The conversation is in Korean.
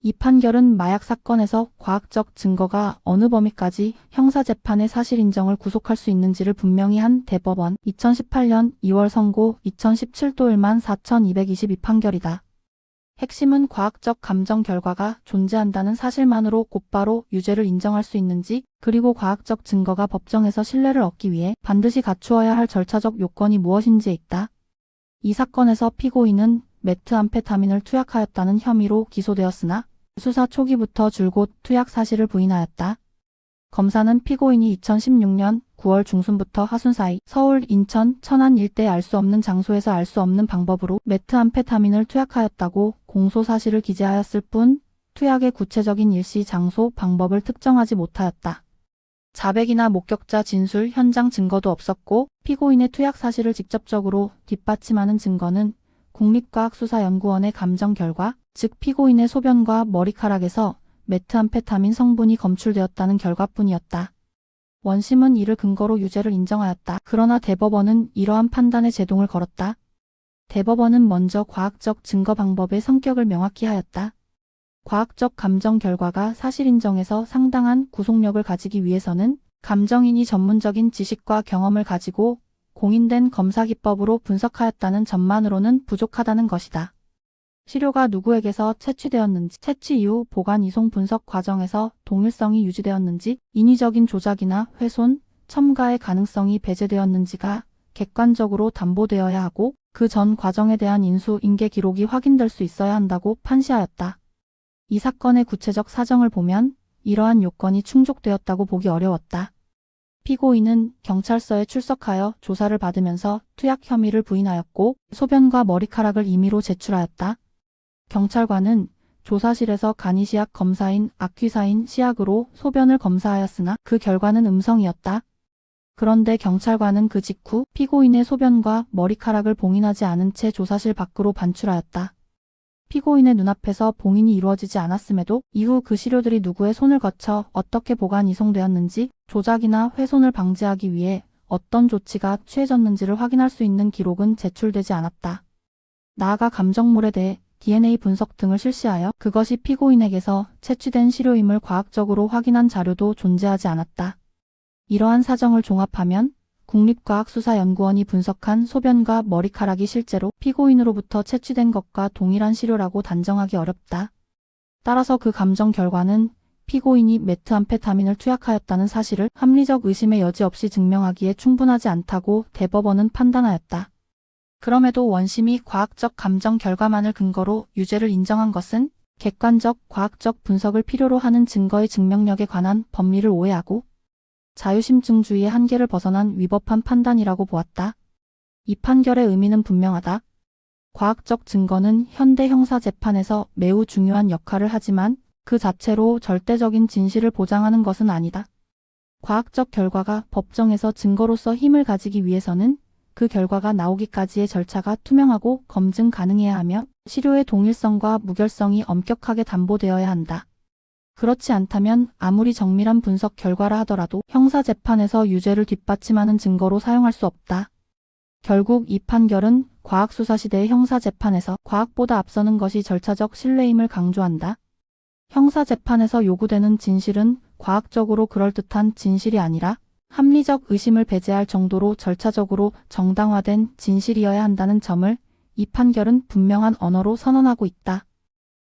이 판결은 마약 사건에서 과학적 증거가 어느 범위까지 형사재판의 사실 인정을 구속할 수 있는지를 분명히 한 대법원 2018년 2월 선고 2017도 14,222 판결이다. 핵심은 과학적 감정 결과가 존재한다는 사실만으로 곧바로 유죄를 인정할 수 있는지, 그리고 과학적 증거가 법정에서 신뢰를 얻기 위해 반드시 갖추어야 할 절차적 요건이 무엇인지에 있다. 이 사건에서 피고인은 메트암페타민을 투약하였다는 혐의로 기소되었으나 수사 초기부터 줄곧 투약 사실을 부인하였다. 검사는 피고인이 2016년 9월 중순부터 하순 사이 서울, 인천, 천안 일대 알 수 없는 장소에서 알 수 없는 방법으로 메트암페타민을 투약하였다고 공소 사실을 기재하였을 뿐 투약의 구체적인 일시, 장소, 방법을 특정하지 못하였다. 자백이나 목격자 진술, 현장 증거도 없었고 피고인의 투약 사실을 직접적으로 뒷받침하는 증거는 국립과학수사연구원의 감정 결과, 즉 피고인의 소변과 머리카락에서 메트암페타민 성분이 검출되었다는 결과뿐이었다. 원심은 이를 근거로 유죄를 인정하였다. 그러나 대법원은 이러한 판단에 제동을 걸었다. 대법원은 먼저 과학적 증거 방법의 성격을 명확히 하였다. 과학적 감정 결과가 사실 인정에서 상당한 구속력을 가지기 위해서는 감정인이 전문적인 지식과 경험을 가지고 공인된 검사기법으로 분석하였다는 점만으로는 부족하다는 것이다. 시료가 누구에게서 채취되었는지, 채취 이후 보관 이송 분석 과정에서 동일성이 유지되었는지, 인위적인 조작이나 훼손, 첨가의 가능성이 배제되었는지가 객관적으로 담보되어야 하고 그 전 과정에 대한 인수, 인계 기록이 확인될 수 있어야 한다고 판시하였다. 이 사건의 구체적 사정을 보면 이러한 요건이 충족되었다고 보기 어려웠다. 피고인은 경찰서에 출석하여 조사를 받으면서 투약 혐의를 부인하였고 소변과 머리카락을 임의로 제출하였다. 경찰관은 조사실에서 간이시약 검사인 아퀴사인 시약으로 소변을 검사하였으나 그 결과는 음성이었다. 그런데 경찰관은 그 직후 피고인의 소변과 머리카락을 봉인하지 않은 채 조사실 밖으로 반출하였다. 피고인의 눈앞에서 봉인이 이루어지지 않았음에도 이후 그 시료들이 누구의 손을 거쳐 어떻게 보관 이송되었는지, 조작이나 훼손을 방지하기 위해 어떤 조치가 취해졌는지를 확인할 수 있는 기록은 제출되지 않았다. 나아가 감정물에 대해 DNA 분석 등을 실시하여 그것이 피고인에게서 채취된 시료임을 과학적으로 확인한 자료도 존재하지 않았다. 이러한 사정을 종합하면 국립과학수사연구원이 분석한 소변과 머리카락이 실제로 피고인으로부터 채취된 것과 동일한 시료라고 단정하기 어렵다. 따라서 그 감정 결과는 피고인이 메트암페타민을 투약하였다는 사실을 합리적 의심의 여지 없이 증명하기에 충분하지 않다고 대법원은 판단하였다. 그럼에도 원심이 과학적 감정 결과만을 근거로 유죄를 인정한 것은 객관적, 과학적 분석을 필요로 하는 증거의 증명력에 관한 법리를 오해하고 자유심증주의의 한계를 벗어난 위법한 판단이라고 보았다. 이 판결의 의미는 분명하다. 과학적 증거는 현대 형사재판에서 매우 중요한 역할을 하지만 그 자체로 절대적인 진실을 보장하는 것은 아니다. 과학적 결과가 법정에서 증거로서 힘을 가지기 위해서는 그 결과가 나오기까지의 절차가 투명하고 검증 가능해야 하며 시료의 동일성과 무결성이 엄격하게 담보되어야 한다. 그렇지 않다면 아무리 정밀한 분석 결과라 하더라도 형사재판에서 유죄를 뒷받침하는 증거로 사용할 수 없다. 결국 이 판결은 과학수사 시대의 형사재판에서 과학보다 앞서는 것이 절차적 신뢰임을 강조한다. 형사재판에서 요구되는 진실은 과학적으로 그럴듯한 진실이 아니라 합리적 의심을 배제할 정도로 절차적으로 정당화된 진실이어야 한다는 점을 이 판결은 분명한 언어로 선언하고 있다.